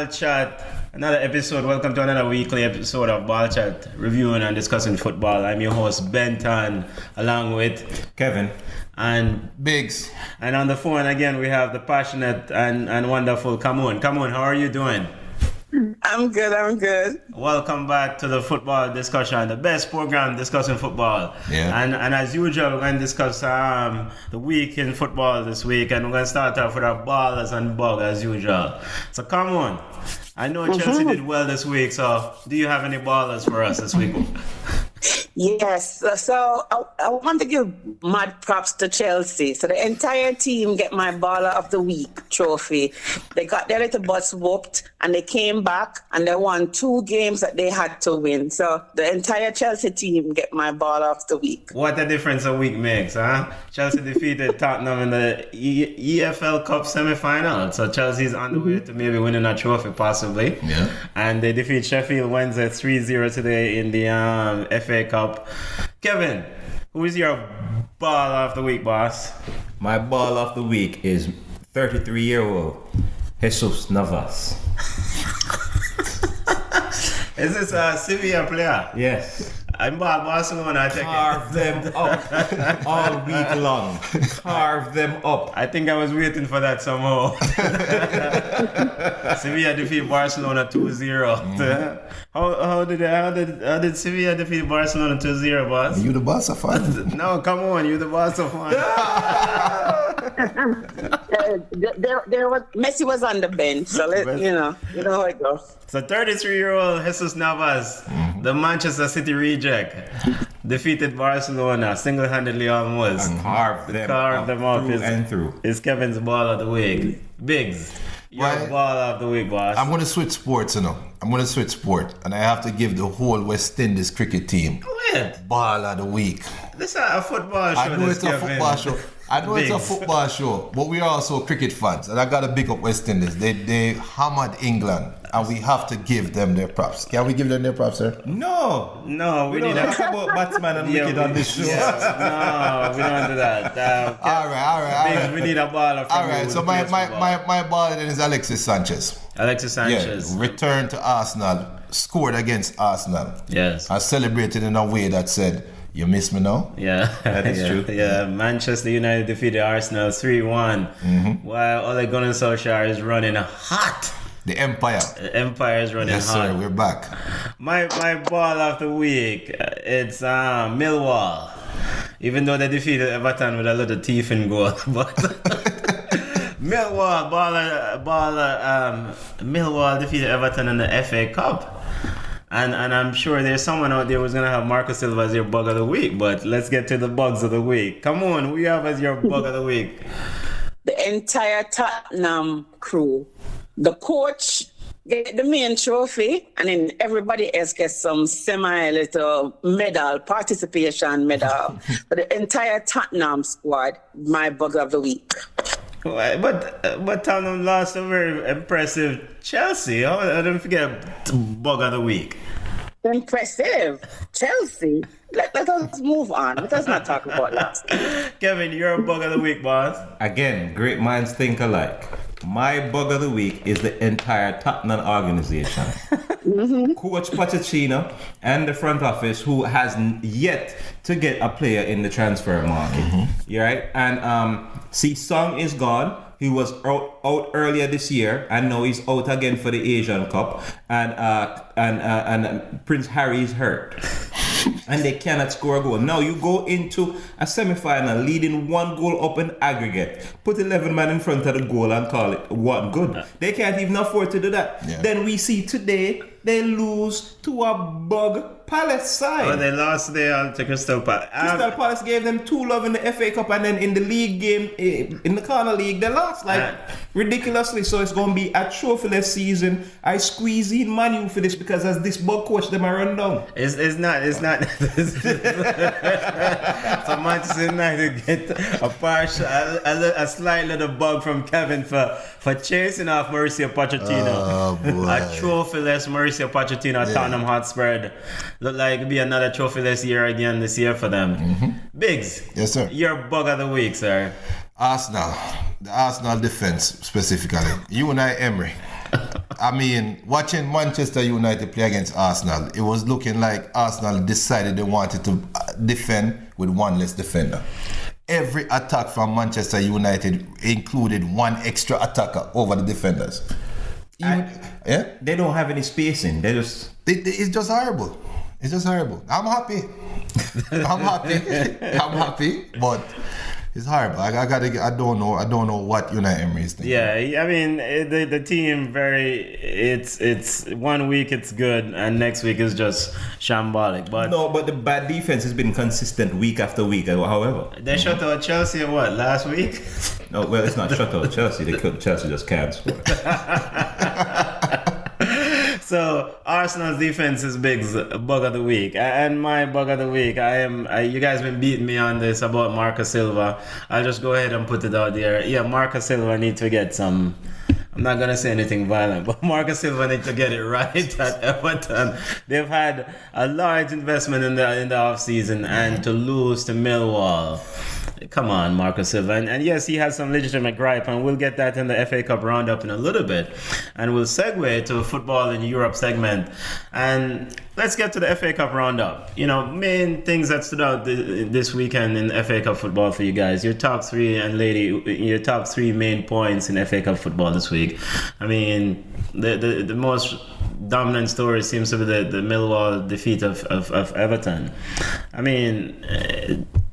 Ball Chat, another episode. Welcome to another weekly episode of Ball Chat, reviewing and discussing football. I'm your host, Benton, along with Kevin and Biggs. And on the phone again, we have the passionate and wonderful Kamoon. Kamoon, how are you doing? I'm good. Welcome back to the football discussion, the best program discussing football. Yeah. And as usual, we're going to discuss the week in football this week, and we're going to start off with our ballers and bug as usual. So come on. I know Chelsea did well this week, so do you have any ballers for us this week? Yes. So I want to give mad props to Chelsea. So the entire team get my Baller of the Week trophy. They got their little butts whooped and they came back and they won 2 games that they had to win. So the entire Chelsea team get my Baller of the Week. What a difference a week makes, huh? Chelsea defeated Tottenham in the EFL Cup semi-final. So Chelsea's on the way to maybe winning a trophy, possibly. Yeah. And they defeat Sheffield Wednesday 3-0 today in the FA Cup. Kevin, who is your ball of the week, boss? My ball of the week is 33-year-old Jesus Navas. Is this a Sevilla player? Yes. I'm ball Barcelona, I take Carve them up all week long. Carve them up. I think I was waiting for that somehow. Sevilla defeat Barcelona 2-0. How did Sevilla defeat Barcelona 2-0, boss? You the boss of fun? No, come on, you the boss of fun. Messi was on the bench, so you know how it goes. So 33-year-old Jesus Navas, the Manchester City reject, defeated Barcelona single-handedly almost. And carve them up through and through. It's Kevin's ball of the week. Biggs, your Right. ball of the week, boss. I'm going to switch sports, And I have to give the whole West Indies cricket team Wait, ball of the week. this is a football show. I know this, it's a Kevin. football show. I know it's a Biggs. football show, but we are also cricket fans. And I got to big up West Indies. They hammered England, and we have to give them their props. Can we give them their props, sir? No. No, we We don't need talk about batsman and Yeah, wicket on this show. No, we don't do that. All right. Biggs, we need a baller from All right, you so who my plays football. ball then is Alexis Sanchez. Alexis Sanchez. Yeah, returned to Arsenal, scored against Arsenal. Yes. I celebrated in a way that said, "You miss me now?" Yeah, That is true. Yeah, Manchester United defeated Arsenal 3-1, while Ole Gunnar Solskjaer is running hot. The Empire. The Empire is running Yes, hot. sir. We're back. My ball of the week, it's Millwall. Even though they defeated Everton with a little teeth in goal, but Millwall defeated Everton in the FA Cup. And I'm sure there's someone out there who's going to have Marco Silva as your bug of the week. But let's get to the bugs of the week. Come on, who you have as your bug of the week? The entire Tottenham crew. The coach get the main trophy, and then everybody else gets some semi-little medal, participation medal. But the entire Tottenham squad, my bug of the week. But Tottenham lost a very impressive Chelsea. I don't forget bug of the week. Impressive. Chelsea. Let us move on. Let us not talk about that. Kevin, you're a bug of the week, boss. Again, great minds think alike. My bug of the week is the entire Tottenham organization. Coach Pochettino and the front office, who has yet to get a player in the transfer market. You right? And see, Song is gone. He was out earlier this year, and now he's out again for the Asian Cup. And Prince Harry is hurt. And they cannot score a goal. Now you go into a semi-final leading 1 goal up in aggregate. Put 11 men in front of the goal and call it 1 good. They can't even afford to do that. Yeah. Then we see today they lose to a bug Palace side. Oh, they lost there to Crystal Palace. Crystal Palace gave them 2-0 in the FA Cup, and then in the league game, in the corner league, they lost ridiculously. So it's going to be a trophyless season. I squeeze in Manu for this because as this bug coach, them are run down. It's not. So Manchester United get a slight little bug from Kevin for chasing off Mauricio Pochettino. Oh, boy. A trophyless Mauricio Pochettino at Tottenham Hotspur. Look like it'll be another trophyless year again this year for them. Biggs. Yes, sir. Your bug of the week, sir. Arsenal. The Arsenal defense specifically. Unai Emery. I mean, watching Manchester United play against Arsenal, it was looking like Arsenal decided they wanted to defend with one less defender. Every attack from Manchester United included one extra attacker over the defenders. They don't have any spacing. They just... It's just horrible. It's just horrible. I'm happy. I'm happy, but it's horrible. I don't know what Unai Emery is thinking. Yeah, I mean the team it's 1 week it's good and next week is just shambolic. But the bad defense has been consistent week after week. However, they shut out Chelsea last week? No, well, it's not shut out Chelsea. Chelsea just can't score. So Arsenal's defense is big bug of the week, and my bug of the week. You guys been beating me on this about Marcus Silva. I'll just go ahead and put it out there. Yeah, Marcus Silva need to get some. I'm not gonna say anything violent, but Marcus Silva need to get it right at Everton. They've had a large investment in the off season, and to lose to Millwall. Come on, Marcus Silva. And yes, he has some legitimate gripe, and we'll get that in the FA Cup roundup in a little bit. And we'll segue to a football in Europe segment. And let's get to the FA Cup roundup. Main things that stood out this weekend in FA Cup football for you guys. Your top three main points in FA Cup football this week. I mean, the most dominant story seems to be the Millwall defeat of Everton. I mean,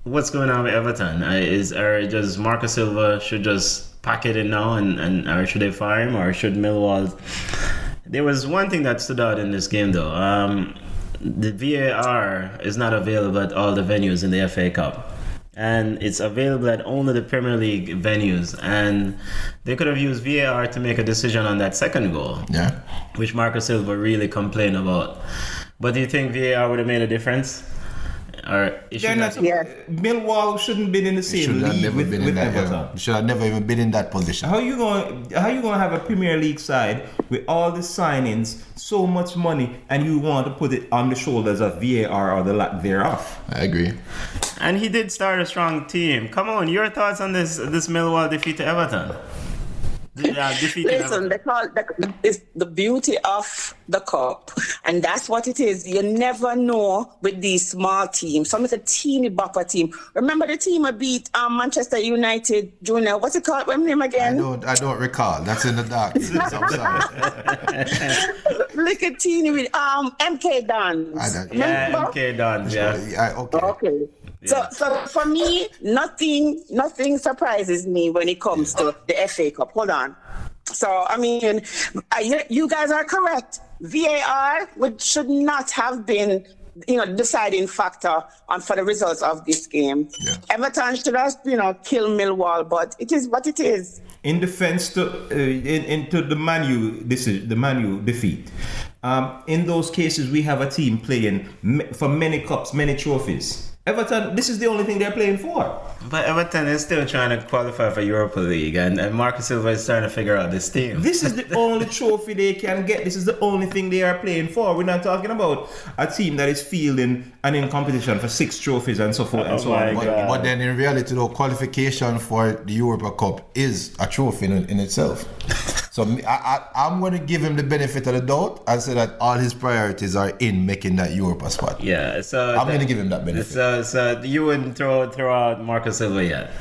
what's going on with Everton? Does Marcus Silva should just pack it in now or should they fire him, or should Millwall? There was one thing that stood out in this game though. The VAR is not available at all the venues in the FA Cup, and it's available at only the Premier League venues, and they could have used VAR to make a decision on that second goal, which Marcus Silva really complained about. But do you think VAR would have made a difference? Or Millwall shouldn't have been in the same league with Everton. Should have never even been in that position. How you gonna have a Premier League side with all the signings, so much money, and you want to put it on the shoulders of VAR or the lack thereof? I agree. And he did start a strong team. Come on, your thoughts on this Millwall defeat to Everton? Listen, it's the beauty of the cup, and that's what it is. You never know with these small teams. Some is a teeny bopper team. Remember the team that beat Manchester United Junior? What's it called? What's the name again? I don't recall. That's in the dark. Look at teeny with MK Dons. MK Dons. Yeah. Okay. Yeah. So for me, nothing surprises me when it comes to the FA Cup. Hold on. So, I mean, you guys are correct. VAR should not have been, deciding factor for the results of this game. Yeah. Everton should have, killed Millwall, but it is what it is. In defense into the Man U defeat. In those cases, we have a team playing for many cups, many trophies. Everton, this is the only thing they're playing for. But Everton is still trying to qualify for Europa League, and Marcus Silva is trying to figure out this team. This is the only trophy they can get. This is the only thing they are playing for. We're not talking about a team that is fielding and in competition for 6 trophies and so forth and so on. But then in reality, though, qualification for the Europa Cup is a trophy in itself. So I'm going to give him the benefit of the doubt and say that all his priorities are in making that Europa spot. Yeah, so I'm going to give him that benefit. So you wouldn't throw out Marcus Silva yet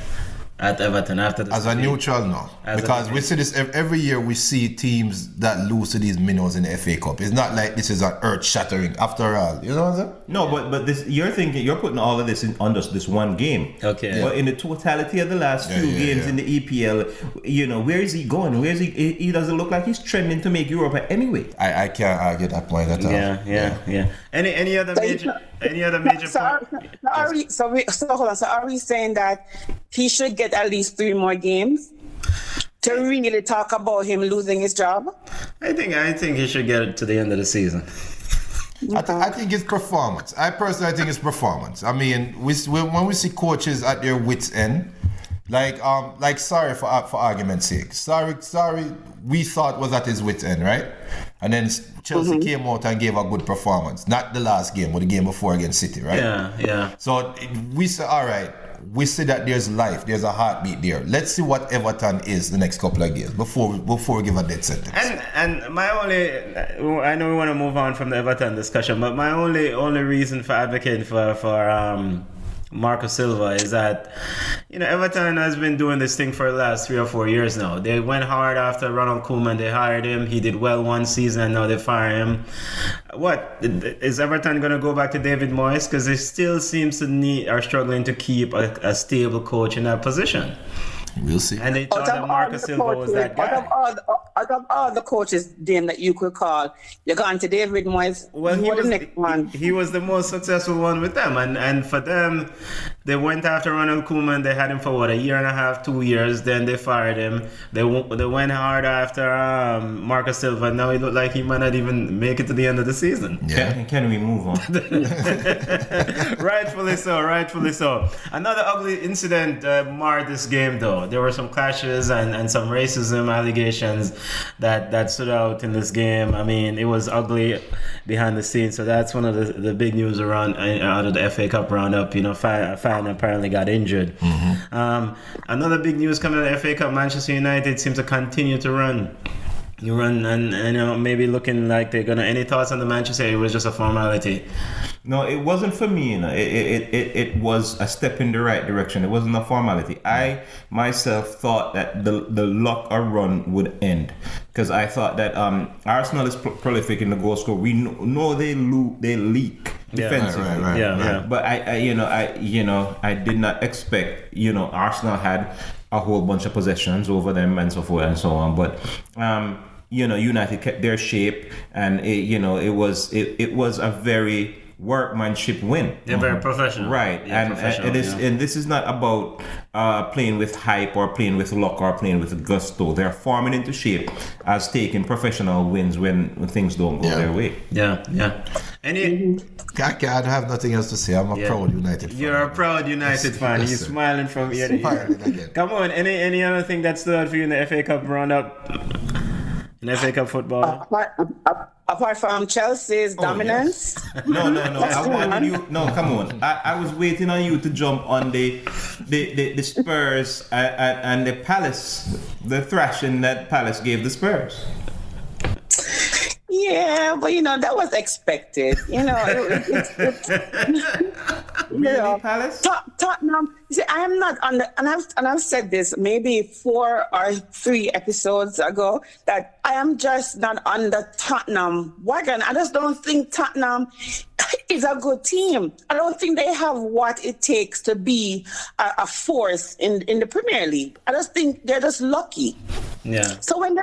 at Everton after this? As a neutral, no. Because we see this every year. We see teams that lose to these minnows in the FA Cup. It's not like this is an earth-shattering after all. You know what I'm saying? No, but this, you're putting all of this on just this one game. Okay. Yeah. But in the totality of the last few games in the EPL, where is he going? Where is he? He doesn't look like he's trending to make Europa anyway. I can't argue that point at all. Yeah. Any other major? So hold on. So are we saying that he should get at least 3 more games to really talk about him losing his job? I think he should get it to the end of the season. I think it's performance. I personally think it's performance. I mean, when we see coaches at their wits' end, like Sarri for argument's sake, Sarri we thought was at his wits' end, right? And then Chelsea came out and gave a good performance. Not the last game, but the game before against City, right? Yeah. So we said, all right, we see that there's life, there's a heartbeat there. Let's see what Everton is the next couple of games before we give a death sentence. And my only, I know we want to move on from the Everton discussion, but my only reason for advocating for Marco Silva is that, Everton has been doing this thing for the last 3 or 4 years now. They went hard after Ronald Koeman. They hired him. He did well one season, and now they fire him. What is Everton going to go back to David Moyes? Because they still seems to are struggling to keep a stable coach in that position. We'll see. And they thought that Marco Silva was that guy. Out of all the coaches, Dame, that you could call, you're going to David Moyes. Well, he was the most successful one with them. And for them, they went after Ronald Koeman. They had him for, 1.5 years, 2 years. Then they fired him. They went hard after Marco Silva. Now he looked like he might not even make it to the end of the season. Yeah. Can we move on? Rightfully so. Another ugly incident marred this game, though. There were some clashes and some racism allegations that stood out in this game. I mean, it was ugly behind the scenes. So that's one of the big news around out of the FA Cup roundup. A fan apparently got injured. Mm-hmm. Another big news coming out of the FA Cup: Manchester United seems to continue to run. And maybe looking like they're gonna. Any thoughts on the Manchester? It was just a formality. No, it wasn't for me. It was a step in the right direction. It wasn't a formality. I myself thought that the luck or run would end, because I thought that Arsenal is prolific in the goal score. We know they leak defensively. Right. Yeah. But I did not expect. Arsenal had a whole bunch of possessions over them and so forth and so on. But United kept their shape, and it was a very workmanship win. They're very professional, right? Yeah, and this is not about playing with hype or playing with luck or playing with gusto. They're forming into shape as taking professional wins when things don't go their way. Yeah. I have nothing else to say. I'm a proud United fan. You're a proud United fan. You're smiling from ear to ear. Come on, any other thing that stood out for you in the FA Cup roundup? In FA Cup football? Apart from Chelsea's dominance. Yes. No. I wanted you. No, come on. I was waiting on you to jump on the Spurs and the Palace, the thrashing that Palace gave the Spurs. Yeah, but that was expected. Really, Palace? Tottenham. See, I am not on the, and I've said this maybe 4 or 3 episodes ago, that I am just not on the Tottenham wagon. I just don't think Tottenham is a good team. I don't think they have what it takes to be a force in the Premier League. I just think they're just lucky. Yeah. So when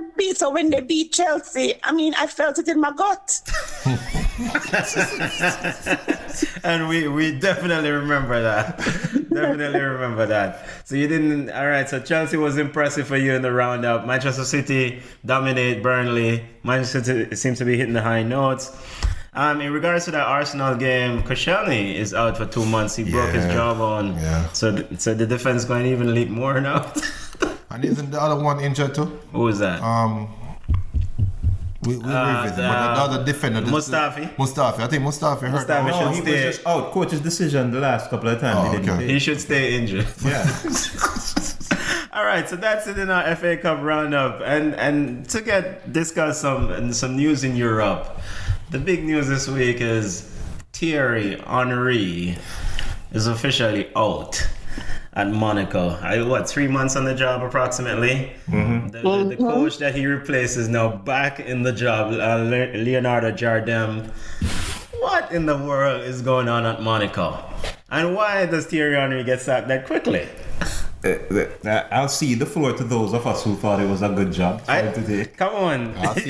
they beat Chelsea, I mean, I felt it in my gut. And we definitely remember that. So you didn't. All right. So Chelsea was impressive for you in the roundup. Manchester City dominate Burnley. Manchester City seems to be hitting the high notes. In regards to that Arsenal game, Koscielny is out for 2 months. He broke his jawbone. Yeah. So the defense going to even leak more now. And isn't the other one injured too? Who is that? We revisit, but the other defender, Mustafi. I think Mustafi hurt. No, he was just out. Coach's decision the last couple of times. He should stay injured. Yeah. All right, so that's it in our FA Cup roundup, and to discuss some news in Europe. The big news this week is Thierry Henry is officially out at Monaco. 3 months on the job approximately. Mm-hmm. The coach that he replaced is now back in the job, Leonardo Jardim. What in the world is going on at Monaco? And why does Thierry Henry get sacked that quickly? I'll cede the floor to those of us who thought it was a good job today. Come on. I'll take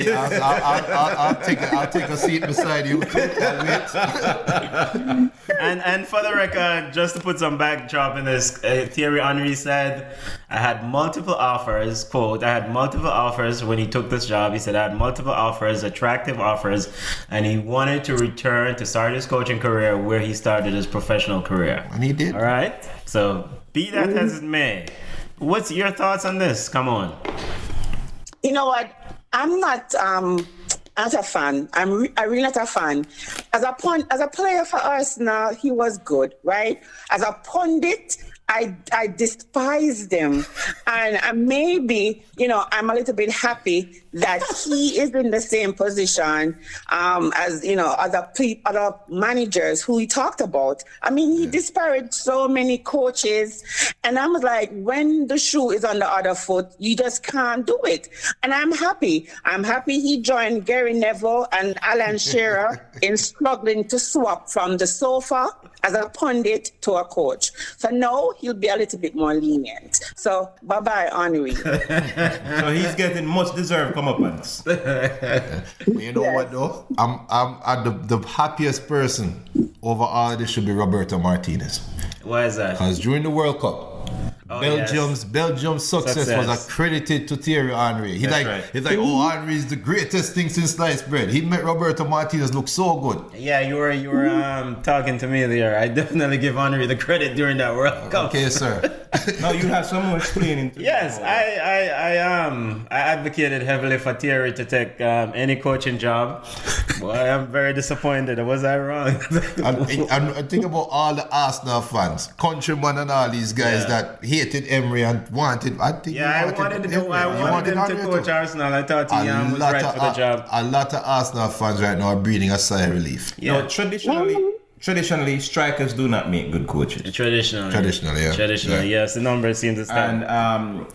a seat beside you. And for the record, just to put some backdrop in this, Thierry Henry said, I had multiple offers, quote, I had multiple offers when he took this job. He said, I had multiple offers, attractive offers, and he wanted to return to start his coaching career where he started his professional career. And he did. All right? So, be that as it may, what's your thoughts on this? Come on. You know what? I'm not a fan. I'm really not a fan. As a player for Arsenal, he was good, right? As a pundit, I despise them, and maybe I'm a little bit happy that he is in the same position as other managers who he talked about. I mean, he disparaged so many coaches, and I'm like, when the shoe is on the other foot, you just can't do it. And I'm happy. I'm happy he joined Gary Neville and Alan Shearer in struggling to swap from the sofa as a pundit to a coach. So now he'll be a little bit more lenient. So bye-bye, Henri. So he's getting much deserved comeuppance. You know what though? I'm the happiest person over all this should be Roberto Martinez. Why is that? Because during the World Cup, Belgium's success was accredited to Thierry Henry. He's like, oh, Henry is the greatest thing since sliced bread. He made Roberto Martinez look so good. Yeah, you were talking to me there. I definitely give Henry the credit during that World Cup. Okay, sir. No, you have someone explaining. Yes, I advocated heavily for Thierry to take any coaching job. Boy, I'm very disappointed. Was I wrong? I think about all the Arsenal fans, Countryman and all these guys that hated Emery and wanted. I wanted him to coach Arsenal. I thought he was right for the job. A lot of Arsenal fans right now are breathing a sigh of relief. Yeah. No, traditionally, strikers do not make good coaches. Traditionally, yes. The numbers seem to stand. And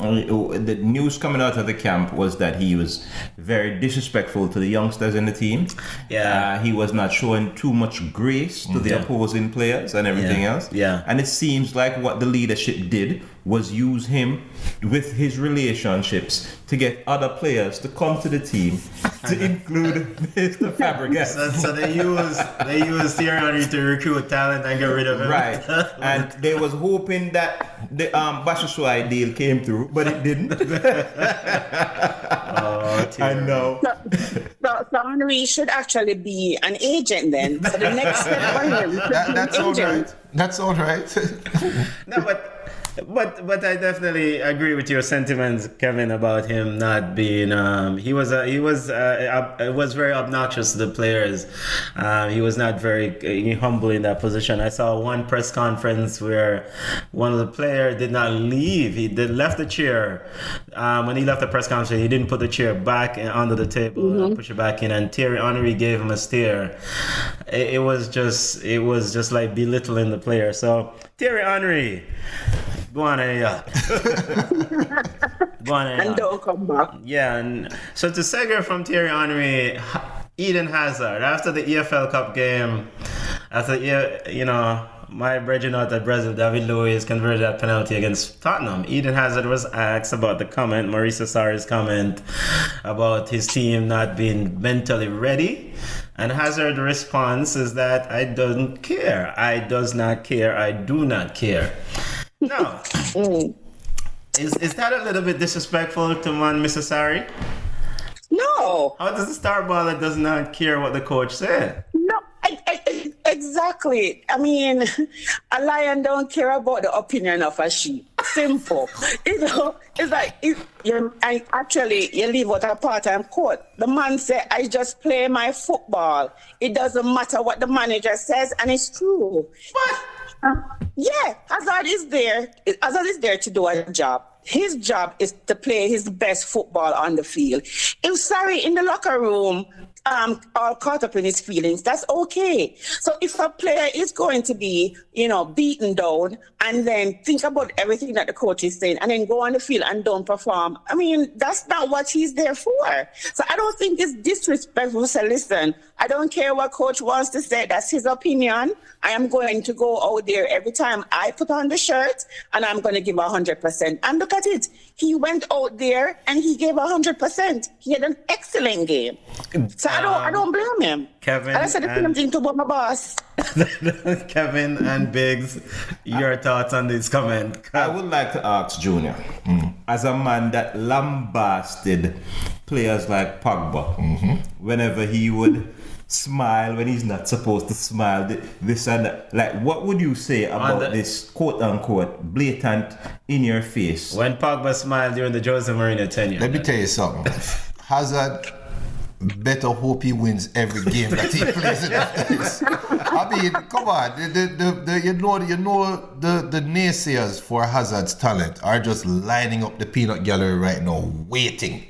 the news coming out of the camp was that he was very disrespectful to the youngsters in the team. Yeah. He was not showing too much grace to the opposing players and everything else. Yeah. And it seems like what the leadership did was use him with his relationships to get other players to come to the team, to include Mr. Fabregas. So they used Thierry Henry to recruit talent and get rid of him. Right. And they was hoping that the Bashashuai deal came through, but it didn't. I know. So Henry should actually be an agent then. So the next step for him that's all right. That's all right. No, but I definitely agree with your sentiments, Kevin, about him not being. He was very obnoxious to the players. He was not very humble in that position. I saw one press conference where one of the players did not leave. He left the chair. When he left the press conference, he didn't put the chair back under the table and push it back in. And Thierry Henry gave him a stare. It was just like belittling the player. So Thierry Henry. Go on, and don't come back. Yeah, and so to segue from Thierry Henry, Eden Hazard, after the EFL Cup game, my brethren out at Brazil, David Luiz converted that penalty against Tottenham. Eden Hazard was asked about the comment, Mauricio Sarri's comment about his team not being mentally ready. And Hazard's response is that I don't care. I does not care. I do not care. No. Is that a little bit disrespectful to Mr. Sarri? No. How does the star baller does not care what the coach said? No, exactly. I mean, a lion don't care about the opinion of a sheep. Simple. It's like you leave out a part-time court. The man said, I just play my football. It doesn't matter what the manager says, and it's true. What? Yeah, Hazard is there. Hazard is there to do a job. His job is to play his best football on the field. If Sarri in the locker room all caught up in his feelings, that's okay. So if a player is going to be, beaten down and then think about everything that the coach is saying and then go on the field and don't perform, I mean, that's not what he's there for. So I don't think it's disrespectful to say, listen, I don't care what coach wants to say. That's his opinion. I am going to go out there every time I put on the shirt and I'm going to give 100%. And look at it. He went out there and he gave 100%. He had an excellent game. So I don't blame him. Kevin, I said the same thing to my boss. Kevin and Biggs, your thoughts on this comment? I would like to ask Junior, as a man that lambasted players like Pogba, whenever he would smile when he's not supposed to smile, this and that. Like, what would you say about this quote-unquote blatant in your face? When Pogba smiled during the Jose Mourinho tenure. Let me tell you something. Hazard better hope he wins every game that he plays in after this. I mean, come on. The naysayers for Hazard's talent are just lining up the peanut gallery right now, waiting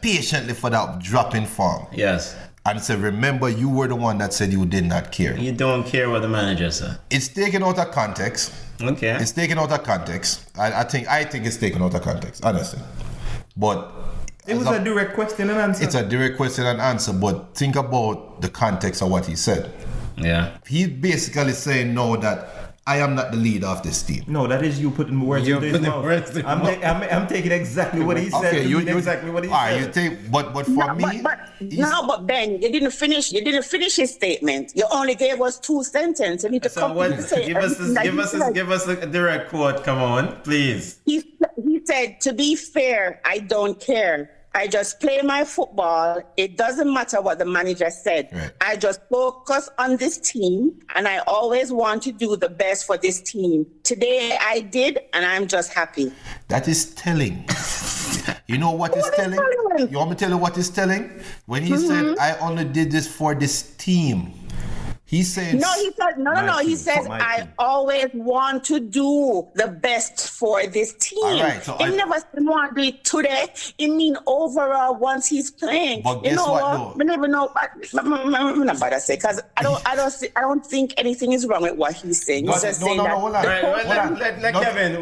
patiently for that drop in form. Yes. And say, remember, you were the one that said you did not care. You don't care what the manager said. It's taken out of context. Okay. It's taken out of context. I think it's taken out of context, honestly. But it was a direct question and answer. It's a direct question and answer, but think about the context of what he said. Yeah. He's basically saying no, that I am not the leader of this team. No, that is you putting words into his mouth. I'm taking exactly what he said. Okay, exactly what he said. You take, but for me, but Ben, you didn't finish his statement. You only gave us 2 sentences. You need to give us a direct quote. Come on, please. He said, to be fair, I don't care. I just play my football. It doesn't matter what the manager said. Right. I just focus on this team, and I always want to do the best for this team. Today I did, and I'm just happy. That is telling. You know what is telling? You want me to tell you what is telling? When he said, I only did this for this team. He said He says I always want to do the best for this team. All right, so he never said want to do it today. It mean overall once he's playing. But guess what? We never know. I'm not about to say because I don't think anything is wrong with what he's saying. He's just saying that. Hold on. Let Kevin.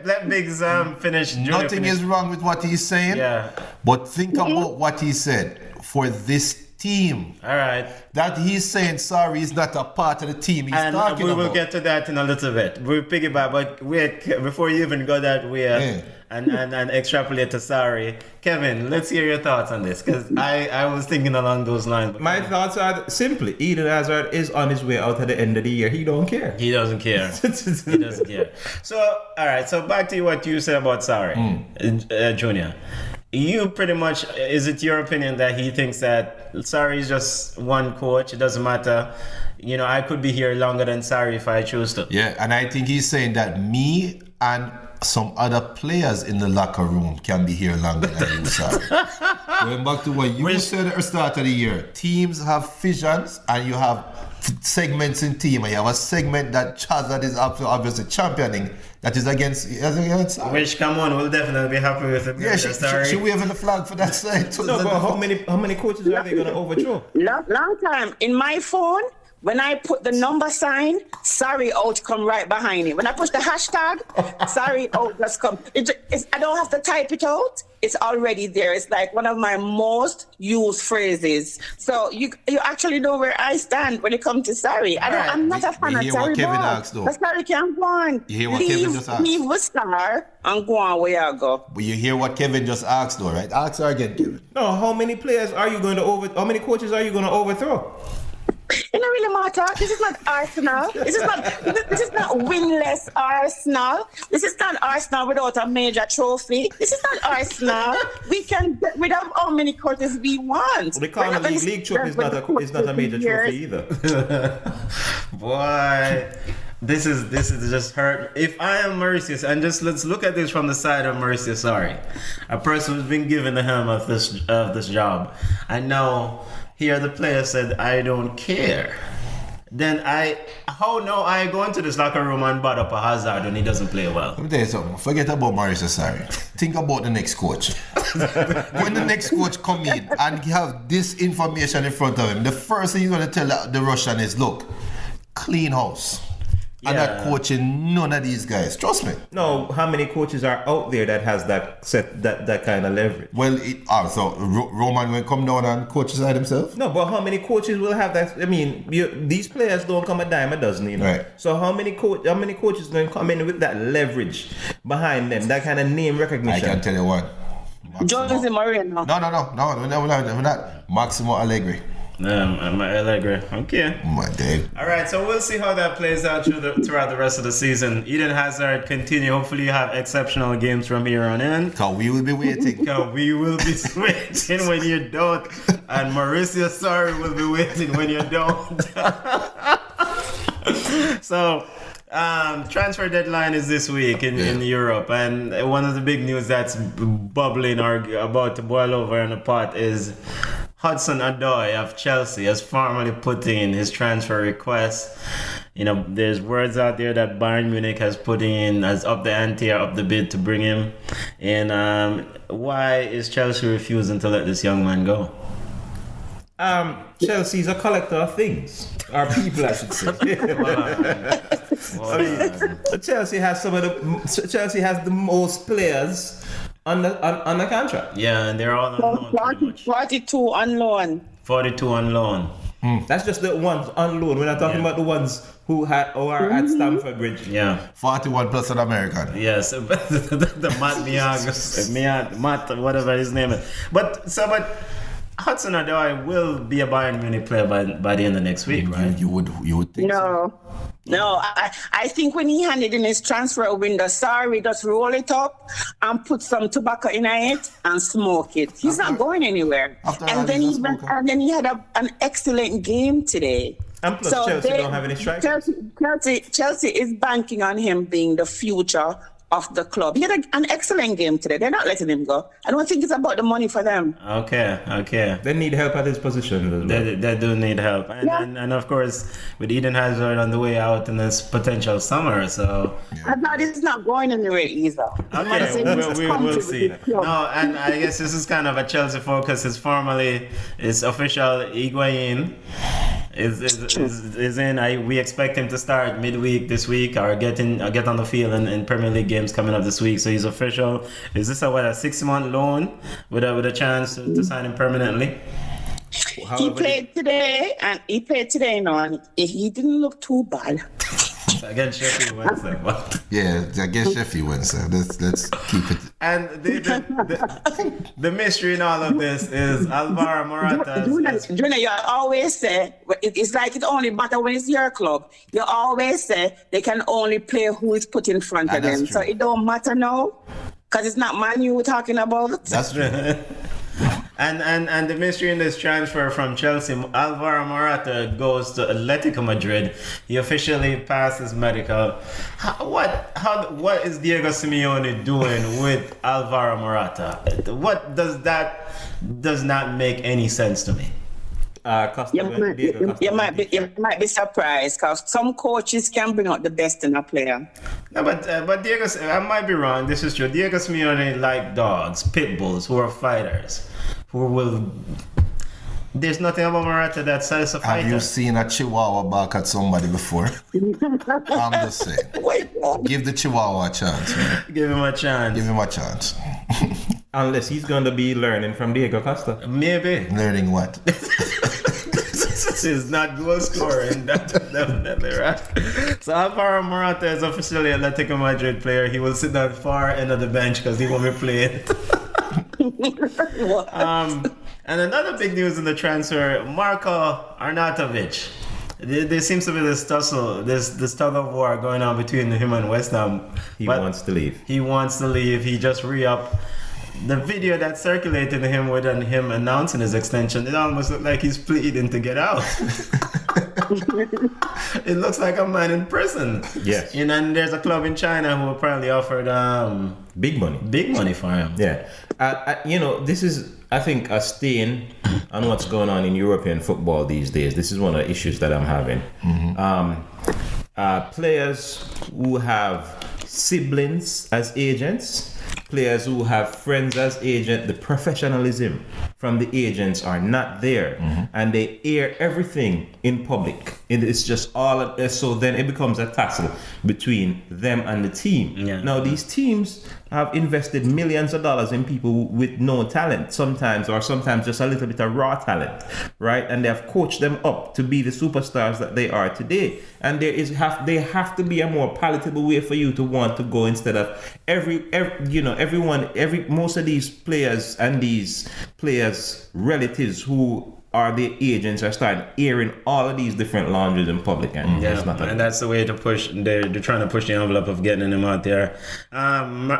Let Biggs finish. Nothing is wrong with what he's saying. Yeah. But think about what he said for this team. All right. That he's saying sorry is not a part of the team he's talking about. And we will get to that in a little bit. We'll piggyback, but wait, before you even go that way and extrapolate to Sarri, Kevin, let's hear your thoughts on this, because I was thinking along those lines. My thoughts are simply, Eden Hazard is on his way out at the end of the year. He don't care. He doesn't care. He doesn't care. So, all right, so back to what you said about Sarri, Junior. You pretty much, is it your opinion that he thinks that Sarri is just one coach? It doesn't matter. I could be here longer than Sarri if I choose to. Yeah, and I think he's saying that me and some other players in the locker room can be here longer than you, Sarri. Going back to what you said at the start of the year, teams have visions and you have segments in team, and you have a segment that Chazard is obviously championing that is against Sarri. Which, come on, we'll definitely be happy with it. Yeah, she waving the flag for that side too. No, but how many coaches are they going to overthrow? Long time. In my phone, when I put the number sign, Sarri out come right behind it. When I push the hashtag, Sarri out just come. I don't have to type it out. It's already there. It's like one of my most used phrases. So you actually know where I stand when it comes to Sarri. I'm not a fan of Sarri. Kevin asked, though. But Sarri can go on. You hear what Kevin just asked? Leave the star and go on where I go. But you hear what Kevin just asked, though, right? Ask her again, Kevin. No, how many coaches are you going to overthrow? It don't really matter. This is not Arsenal. This is not winless Arsenal. This is not Arsenal without a major trophy. This is not Arsenal. We can get rid of how many coaches we want. Well, the Carling League trophy is not a major trophy either. Boy, this is just hurt. If I am Mauricio, and just let's look at this from the side of Mauricio Sarri, a person who's been given the helm of this job. I know. Here the player said, I don't care. Then I go into this locker room and bad up a Hazard when he doesn't play well. Let me tell you something. Forget about Mauricio Sarri. Think about the next coach. When the next coach come in and have this information in front of him, the first thing he's going to tell the Russian is, look, clean house. I'm not coaching none of these guys. Trust me. No, how many coaches are out there that has that kind of leverage? Well, so Roman will come down and coach side himself? No, but how many coaches will have that? I mean, these players don't come a dime a dozen, Right. So how many coaches going to come in with that leverage behind them, that kind of name recognition? I can tell you one. Jose Moreno. No, we're not. Maximo Allegri. Allegri. Okay. My day. All right, so we'll see how that plays out throughout the rest of the season. Eden Hazard continue. Hopefully, you have exceptional games from here on in. Cause we will be waiting. We will be waiting when you don't, and Mauricio Sarri will be waiting when you don't. So. Transfer deadline is this week in Europe, and one of the big news that's bubbling or about to boil over in the pot is Hudson Odoi of Chelsea has formally put in his transfer request. You know, there's words out there that Bayern Munich has put in as up the ante or up the bid to bring him. And why is Chelsea refusing to let this young man go? Chelsea's a collector of things, or people, I should say. Chelsea has Chelsea has the most players on the contract. Yeah, and they're all on loan. 42 on loan. 42 on loan. That's just the ones on loan. We're not talking about the ones who are at Stamford Bridge. Yeah. 41 plus an American. Yes, the Matt, whatever his name is. But Hudson Odoi will be a Bayern Munich player by the end of next week, right? You would think so. No, I think when he handed in his transfer window, Sarri just roll it up and put some tobacco in it and smoke it. He's not going anywhere. And then he had an excellent game today. And plus Chelsea don't have any strikers. Chelsea is banking on him being the future of the club. He had an excellent game today. They're not letting him go. I don't think it's about the money for them. Okay. They need help at his position as well. They do need help. And of course, with Eden Hazard on the way out in this potential summer, so... I thought it's not going anywhere either. Okay, we'll see. No, and I guess this is kind of a Chelsea focus. It's official. Higuain is in. We expect him to start midweek this week or get on the field in Premier League games coming up this week. So he's official. Is this a 6-month loan with a chance to sign him permanently? He played today, and he didn't look too bad. Against Sheffield Wednesday. Yeah, against Sheffield Wednesday. Let's keep it. And the mystery in all of this is Alvaro Morata. Junior, you always say it's like it only matters when it's your club. You always say they can only play who is put in front of them. True. So it don't matter now because it's not Man U we're talking about. That's true. And the mystery in this transfer from Chelsea, Alvaro Morata goes to Atletico Madrid. He officially passed his medical. What is Diego Simeone doing with Alvaro Morata? What does not make any sense to me. You might be surprised because some coaches can bring out the best in a player. No, but Diego, I might be wrong. This is true. Diego Simeone like dogs, pit bulls who are fighters, who will. There's nothing about Morata that says a fighter. Have you seen a Chihuahua bark at somebody before? I'm just saying. Give the Chihuahua a chance, man. Give him a chance. Unless he's going to be learning from Diego Costa. Maybe. Learning what? This is not goal scoring. That's definitely right. So Alvaro Morata is officially an Atletico Madrid player. He will sit on the far end of the bench because he won't be playing. And another big news in the transfer, Marko Arnautovic. There seems to be this tussle, this tug of war going on between him and West Ham. He wants to leave. He just re-upped. The video that circulated him with him announcing his extension, it almost looked like he's pleading to get out. It looks like a man in prison. Yes. And then there's a club in China who apparently offered big money for him. Yeah. This is, I think, a stain on what's going on in European football these days. This is one of the issues that I'm having. Mm-hmm. Players who have siblings as agents, players who have friends as agents, the professionalism from the agents are not there, and they air everything in public. It's just all so then it becomes a tussle between them and the team. Yeah. Now these teams have invested millions of dollars in people with no talent sometimes just a little bit of raw talent, right? And they have coached them up to be the superstars that they are today. And they have to be a more palatable way for you to want to go instead of most of these players and these players' relatives who are the agents are starting airing all of these different laundries in public, and that's the way to push. They're trying to push the envelope of getting him out there. Manuel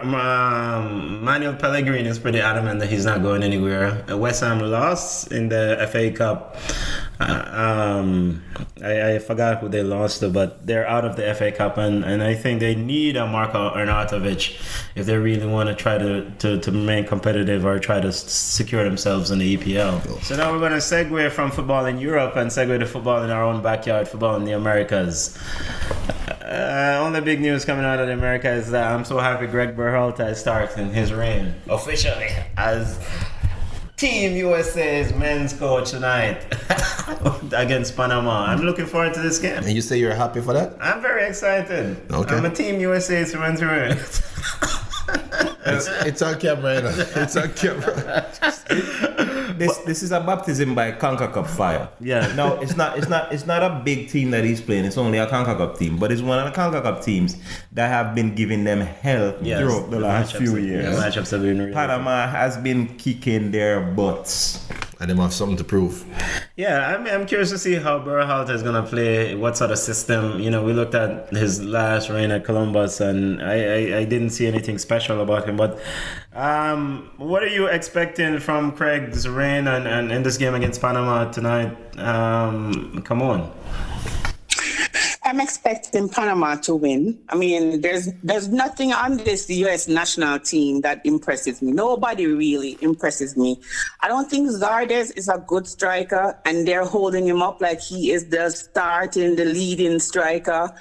Pellegrini is pretty adamant that he's not going anywhere. West Ham lost in the FA Cup I forgot who they lost to, but they're out of the FA Cup, and I think they need a Marko Arnautovic if they really want to try to remain competitive or try to secure themselves in the EPL. So now we're going to segue from football in Europe and segue to football in our own backyard, football in the Americas. Only big news coming out of America is that I'm so happy Greg Berhalter is starting his reign officially as Team USA's men's coach tonight against Panama. I'm looking forward to this game. And you say you're happy for that? I'm very excited. Okay. I'm a Team USA through and through. It's on camera, you know. It's on camera. This is a baptism by Conca Cup fire. Yeah. No, it's not a big team that he's playing. It's only a Conca Cup team, but it's one of the Conca Cup teams that have been giving them hell throughout the last few years. The matchups have been really Panama has been kicking their butts. And they have something to prove. Yeah, I'm curious to see how Berhalter is going to play, what sort of system. You know, we looked at his last reign at Columbus, and I didn't see anything special about him. But what are you expecting from Craig's reign and in this game against Panama tonight? Come on. I'm expecting Panama to win. I mean, there's nothing on this U.S. national team that impresses me. Nobody really impresses me. I don't think Zardes is a good striker, and they're holding him up like he is the leading striker.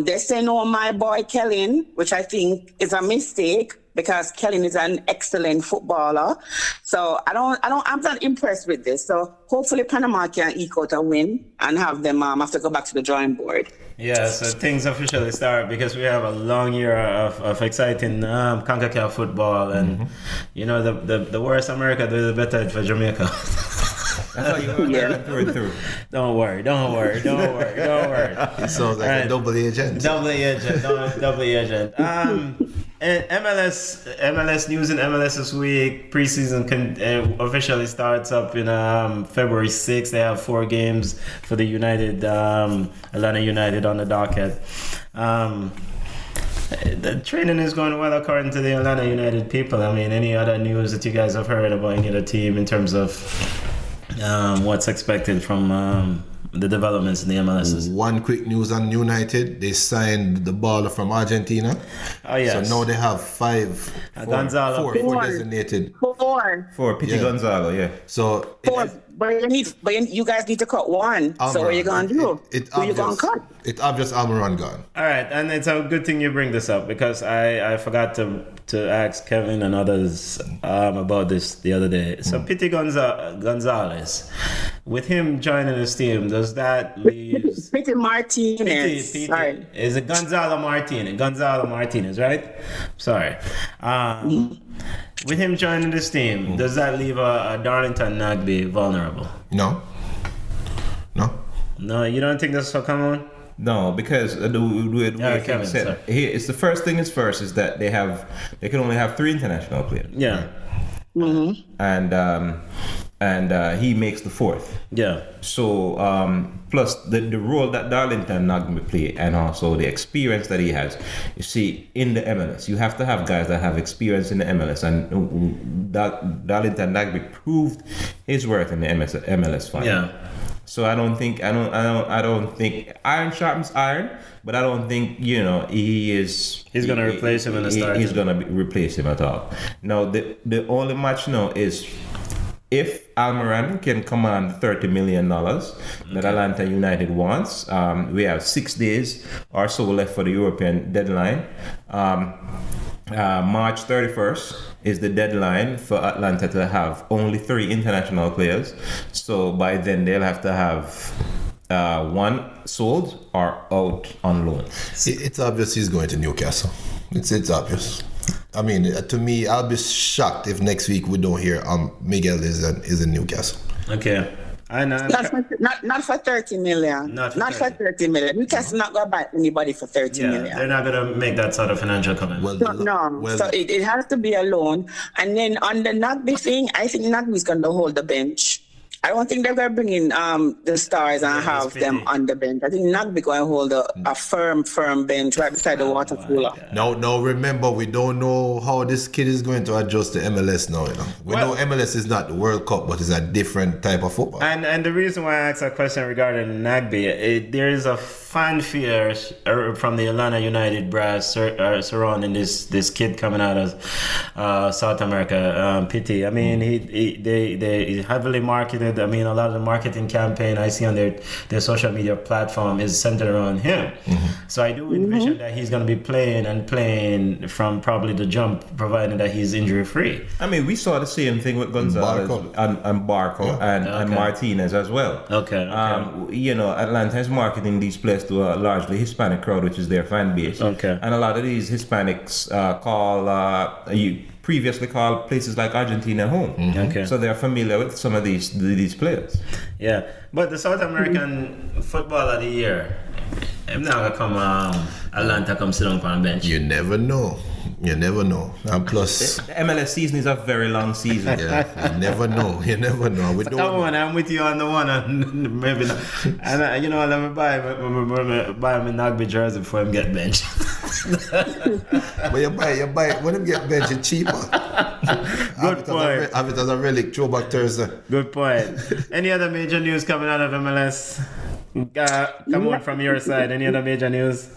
They're saying, "Oh, my boy Kellen," which I think is a mistake, because Kellen is an excellent footballer. So I'm not impressed with this. So hopefully Panama can eke out a win and have them have to go back to the drawing board. Yeah, so things officially start because we have a long year of exciting CONCACAF football, and you know the worse America does, the better for Jamaica. That's how you learn through and through. Don't worry. It sounds like a double agent. Double agent. And MLS news in MLS this week. Preseason officially starts up in February 6th. They have 4 games for the Atlanta United on the docket. The training is going well according to the Atlanta United people. I mean, any other news that you guys have heard about any other team in terms of what's expected from the developments in the MLS? One quick news on United. They signed the baller from Argentina. Oh, yes. So now they have 4 designated. Four. Pity Gonzalo, yeah. So 4. But you guys need to cut 1. Almiron. So what are you going to do? Who you going to cut? It's obvious Almiron gone. All right, and it's a good thing you bring this up because I forgot to ask Kevin and others about this the other day. So Pity Gonzalez, with him joining this team, does that leave... Pity Martinez. Pity. Sorry. Is it Gonzalo Martinez, right? Sorry. With him joining this team, does that leave a Darlington Nagbe vulnerable? No, you don't think that's so common? No, because the way Kevin, said, it's the first thing is first is that they can only have 3 international players. Yeah. And he makes the 4th. Yeah. So plus the role that Darlington Nagbe play and also the experience that he has. You see, in the MLS, you have to have guys that have experience in the MLS, and Darlington Nagbe proved his worth in the MLS final. Yeah. So I don't think iron sharpens iron, but I don't think he's going to replace him in the start. He's going to replace him at all. Now the only match now is if Almiron can command $30 million that Atlanta United wants. We have 6 days or so left for the European deadline. March 31st is the deadline for Atlanta to have only 3 international players. So by then they'll have to have 1 sold or out on loan. It's obvious he's going to Newcastle. It's obvious. I mean, to me, I'll be shocked if next week we don't hear Miguel is in Newcastle. Okay. I know. Not for 30 million. Not for 30 million. Newcastle not going to buy anybody for 30 million. They're not going to make that sort of financial commitment. So it has to be a loan. And then on the Nagbe thing, I think Nagbe is going to hold the bench. I don't think they're going to bring in the stars and have them on the bench. I think Nagby going to hold a firm bench right beside the water cooler. Now, remember, we don't know how this kid is going to adjust to MLS now. We know MLS is not the World Cup, but it's a different type of football. And the reason why I asked that question regarding Nagby, there is a fanfare from the Atlanta United brass surrounding this kid coming out of South America, Pity. I mean, they heavily marketed. I mean, a lot of the marketing campaign I see on their social media platform is centered around him. So I do envision that he's going to be playing from probably the jump, provided that he's injury free. I mean, we saw the same thing with Gonzalez and Barco and Martinez as well. Okay. Atlanta is marketing these players to a largely Hispanic crowd, which is their fan base. Okay. And a lot of these Hispanics previously called places like Argentina home. Okay. So they're familiar with some of these players. Yeah. But the South American Football of the Year, I'm not going to come Atlanta come sit on the bench. You never know. And plus, the MLS season is a very long season. Yeah, you never know. We don't come on, I'm with you on the one, and maybe not. And let me buy him a Nagby jersey before him get benched. But you buy when him get benched, it's cheaper. Good point. Have it as a relic, throwback Thursday. Good point. Any other major news coming out of MLS? Come on from your side. Any other major news?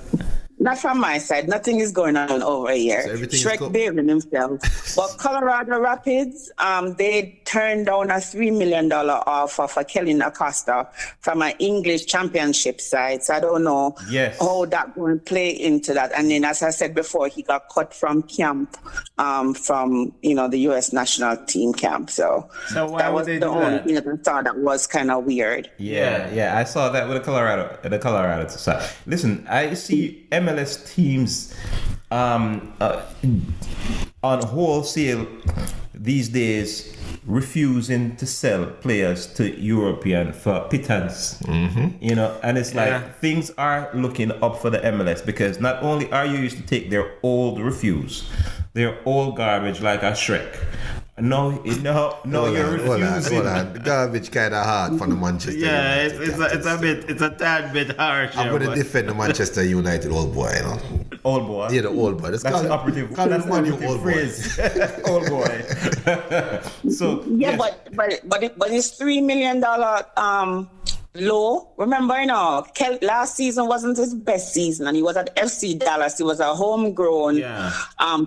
Not from my side. Nothing is going on over here. So Shrek behaving himself. But Colorado Rapids, they turned down a $3 million offer for Kelly Acosta from an English championship side. So I don't know how that going to play into that. And then, as I said before, he got cut from camp, from the U.S. national team camp. So why that was would they the do only that? thing that I thought that was kind of weird. Yeah, I saw that with the Colorado side. Listen, I see MLS teams on wholesale these days refusing to sell players to European for pittance. And it's like things are looking up for the MLS, because not only are you used to take their old refuse, their old garbage like a Shrek. No, you're refusing. Hold on. The garbage kind of hard for the Manchester United. It's a tad bit harsh. I'm going to defend the Manchester United old boy, Old boy? Yeah, the old boy. That's an operative phrase. Old boy. So yeah, but it's $3 million low. Remember, last season wasn't his best season, and he was at FC Dallas. He was a homegrown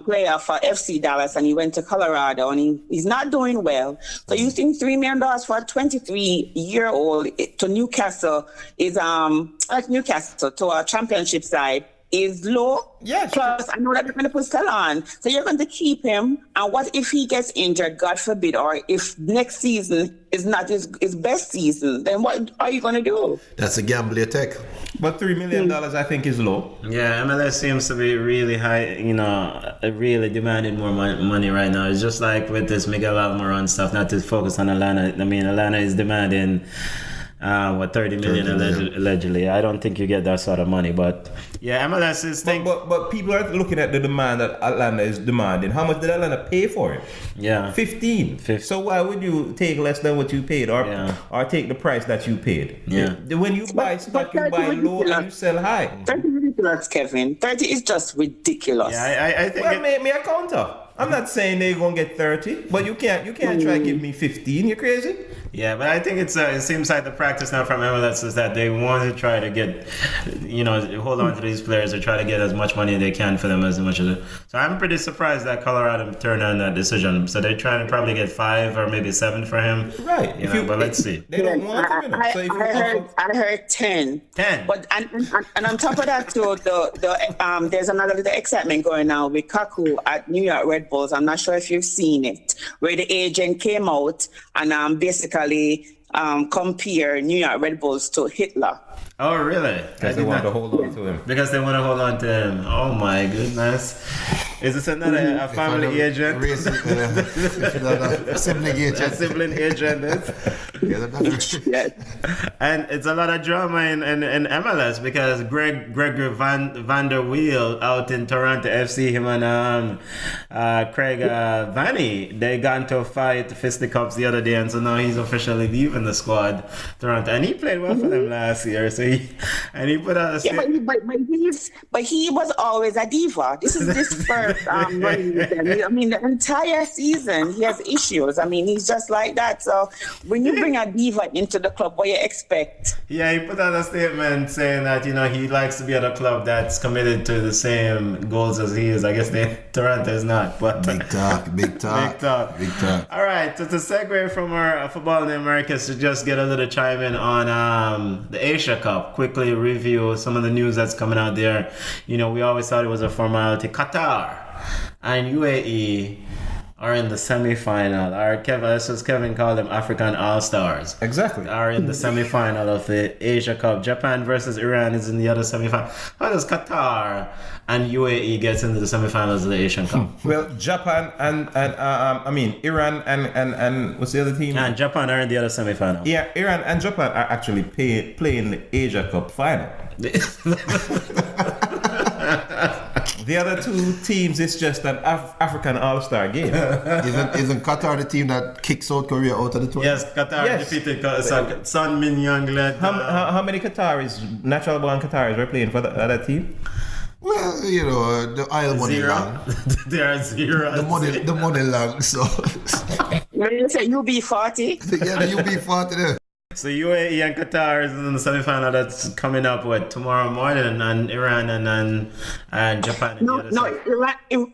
player for FC Dallas, and he went to Colorado, and he's not doing well. So you think $3 million for a 23-year-old to Newcastle is like Newcastle to a championship side is low. Yes. Plus, I know that they're going to put Stella on. So you're going to keep him. And what if he gets injured, God forbid, or if next season is not his best season, then what are you going to do? That's a gamble you take. But $3 million, I think, is low. Yeah, MLS seems to be really high, really demanding more money right now. It's just like with this Miguel Almiron stuff, not to focus on Atlanta. I mean, Atlanta is demanding... 30 million allegedly. I don't think you get that sort of money, but yeah, MLS is but people are looking at the demand that Atlanta is demanding. How much did Atlanta pay for it? Yeah, 15. So why would you take less than what you paid, or take the price that you paid? Yeah. When you buy stock, you buy low and you sell high. 30 is ridiculous, Kevin. 30 is just ridiculous. Yeah, I think. Well, make me a counter. I'm not saying they're gonna get 30, but you can't try to give me 15. You're crazy. Yeah, but I think it seems like the practice now from MLS is that they want to try to get, hold on to these players or try to get as much money as they can for them as much as it. So I'm pretty surprised that Colorado turned on that decision. So they're trying to probably get 5 or maybe 7 for him. Right. But let's see. They don't want him. I heard 10. 10. But and on top of that too, there's another little excitement going on with Kaku at New York Red Bulls. I'm not sure if you've seen it, where the agent came out and basically compare New York Red Bulls to Hitler. Oh, really? Because they want to hold on to him. Because they want to hold on to him. Oh, my goodness. Is this another family agent? Sibling agent. A sibling agent. Yes. And it's a lot of drama in MLS because Gregory Van der Weel out in Toronto FC, him and Craig Vanny, they got into a fight, fisticuffs the other day, and so now he's officially leaving the squad, Toronto, and he played well for them last year. So he put out a statement. But he was always a diva. This is this first run. I mean, the entire season he has issues. I mean, he's just like that. So when you bring a diva into the club, what do you expect? Yeah, he put out a statement saying that he likes to be at a club that's committed to the same goals as he is. I guess Toronto is not. But big talk. All right, so to segue from our football in the Americas, to just get a little chime in on the Asia Cup. Quickly review some of the news that's coming out there. We always thought it was a formality. Qatar and UAE are in the semi-final. Kevin called them African All-Stars. Exactly. Are in the semi-final of the Asia Cup. Japan versus Iran is in the other semi-final. How does Qatar and UAE get into the semi-finals of the Asian Cup? Well, Japan and Iran and what's the other team? And Japan are in the other semi-final. Yeah, Iran and Japan are actually playing the Asia Cup final. The other two teams is just an African All-Star game. Isn't Qatar the team that kicked South Korea out of the tournament? Yes, Qatar defeated Son Min-young led. How many natural born Qataris were playing for the other team? Well, the oil money long. They are zero. The money long, so. When you say UB40? Yeah, the UB40 there. So UAE and Qatar is in the semi-final that's coming up tomorrow morning, and Iran and Japan.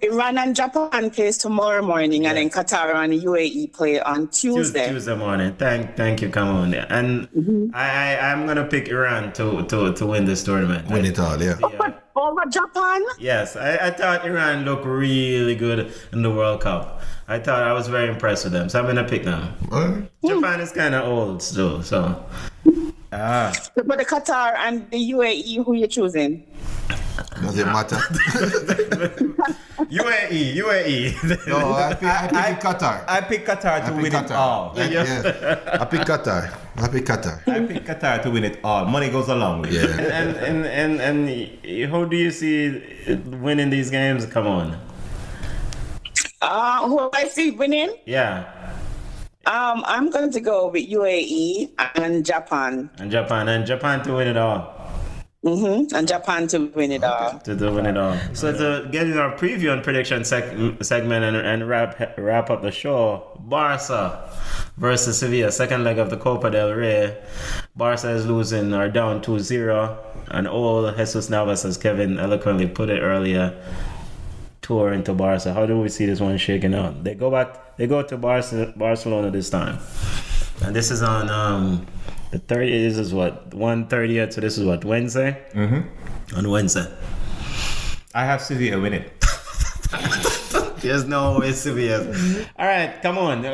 Iran and Japan plays tomorrow morning, and then Qatar and UAE play on Tuesday. Tuesday morning. Thank you, come on. And I'm gonna pick Iran to win this tournament. Win it all, yeah. Over Japan? Yes, I thought Iran looked really good in the World Cup. I was very impressed with them, so I'm gonna pick them. Japan is kind of old still, so. But the Qatar and the UAE, who you choosing? Does it matter? UAE. No, I pick Qatar. I pick Qatar to win it all. Yeah. I pick Qatar. I pick Qatar to win it all. Money goes a long way. Yeah. And who do you see winning these games? Come on. Who I see winning? Yeah. I'm going to go with UAE and Japan. And Japan to win it all. And Japan to win it all. To win it all. So to get in our preview and prediction segment and wrap up the show, Barca versus Sevilla, second leg of the Copa del Rey. Barca is losing or down 2-0. And old Jesus Navas, as Kevin eloquently put it earlier, tour into Barca. How do we see this one shaking out? They go to Barcelona this time. And this is on the 30th. This is what, 1/30th, so this is what, Wednesday? On Wednesday. I have Sevilla winning. There's no way Sevilla. All right, come on.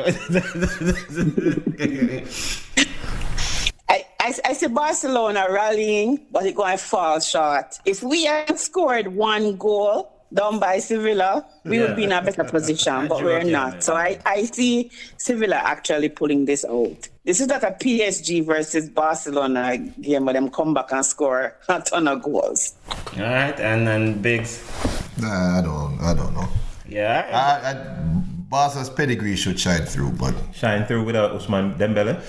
I see Barcelona rallying, but they're going to fall short. If we had scored one goal down by Sevilla, we would be in a better position, but we're not. So I see Sevilla actually pulling this out. This is not a PSG versus Barcelona game where them come back and score a ton of goals. All right, and then Biggs. Nah, I don't know. Yeah. Barca's pedigree should shine through, but shine through without Ousmane Dembele.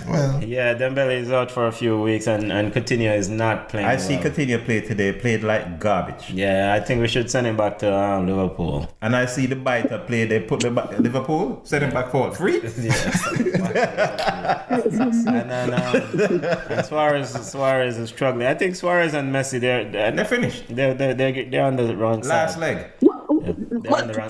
Well, yeah, Dembele is out for a few weeks, and Coutinho is not playing. I see Coutinho play today, played like garbage. Yeah, I think we should send him back to Liverpool. And I see the biter play. They put the back Liverpool, send him back for free. Yes. And then and Suarez is struggling. I think Suarez and Messi they're finished. They're on the wrong side. Last leg.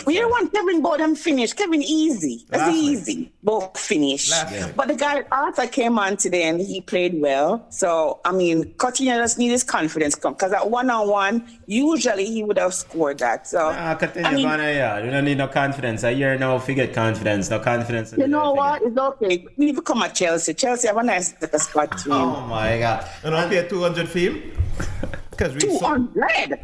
We don't want Kevin Bowden finish. Kevin easy. That's easy. Both finish. But the guy Arthur came on today and he played well. So I mean, Coutinho just need his confidence come because at 1-on-1, usually he would have scored that. So Coutinho, you don't need no confidence. A year now, forget confidence. No confidence. You know what? It's okay. We need to come at Chelsea. Chelsea have a nice spot to him. Oh my God! And I'll pay 200 for him. Because we 200.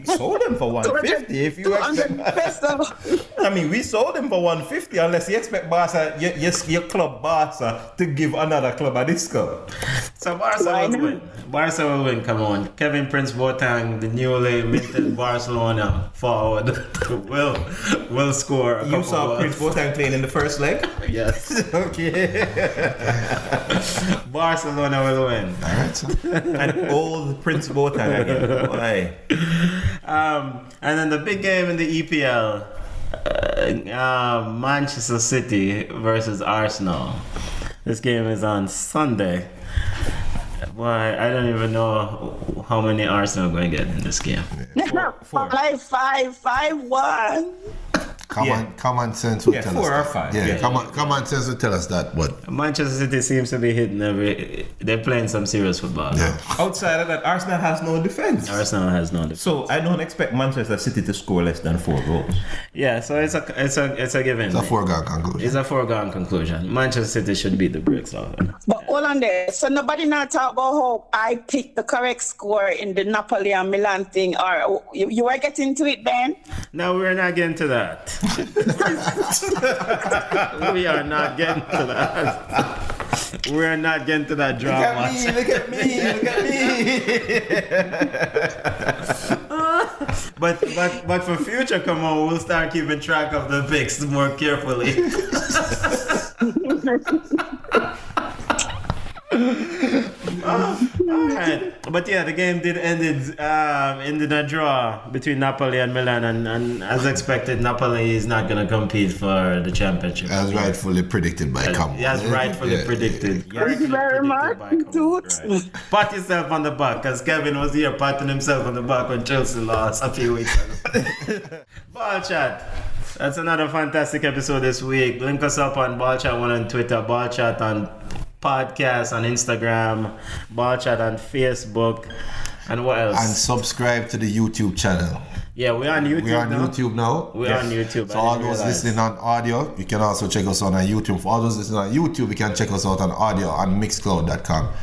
sold him for 150. If you 200 expect, pesos. I mean, we sold him for 150 unless you expect Barca, your club Barca to give another club a discount. So Barca will win. Barca will win. Come on, Kevin Prince Boateng, the newly minted Barcelona forward, will score. You saw Prince Boateng playing in the first leg? Yes. Okay. Barcelona will win. All right, so. An old Prince Boateng again. Why? And then the big game in the EPL, Manchester City versus Arsenal. This game is on Sunday. Why? I don't even know how many Arsenal are going to get in this game. 5-1. Common sense will tell us 4 or that. 5. Yeah, common sense will tell us that. But Manchester City seems to be hitting they're playing some serious football. yeah, Outside of that, Arsenal has no defense. Arsenal has no defense. So I don't expect Manchester City to score less than 4 goals. Yeah, so it's a given. it's a foregone conclusion. It's a foregone conclusion. Manchester City should beat the bricks off it. But hold on there. So nobody now talk about how I picked the correct score in the Napoli and Milan thing. Or you were getting to it, Ben? No, we're not getting to that. We are not getting to that. We're not getting to that drama. Look at me. But for future, come on, we'll start keeping track of the picks more carefully. Alright. But yeah, the game ended in a draw between Napoli and Milan, and as expected, Napoli is not going to compete for the championship. As rightfully predicted by Camo. As rightfully predicted. Thank you very much. Right. Pat yourself on the back, because Kevin was here patting himself on the back when Chelsea lost a few weeks ago. Ball Chat. That's another fantastic episode this week. Link us up on Ball Chat 1 on Twitter, Ball Chat on podcast on Instagram, Ball Chat on Facebook, and what else? And subscribe to the YouTube channel. Yeah, we're on YouTube. We're on now. YouTube now. We're on YouTube. So all those listening on audio, you can also check us out on YouTube. For all those listening on YouTube, you can check us out on audio on Mixcloud.com.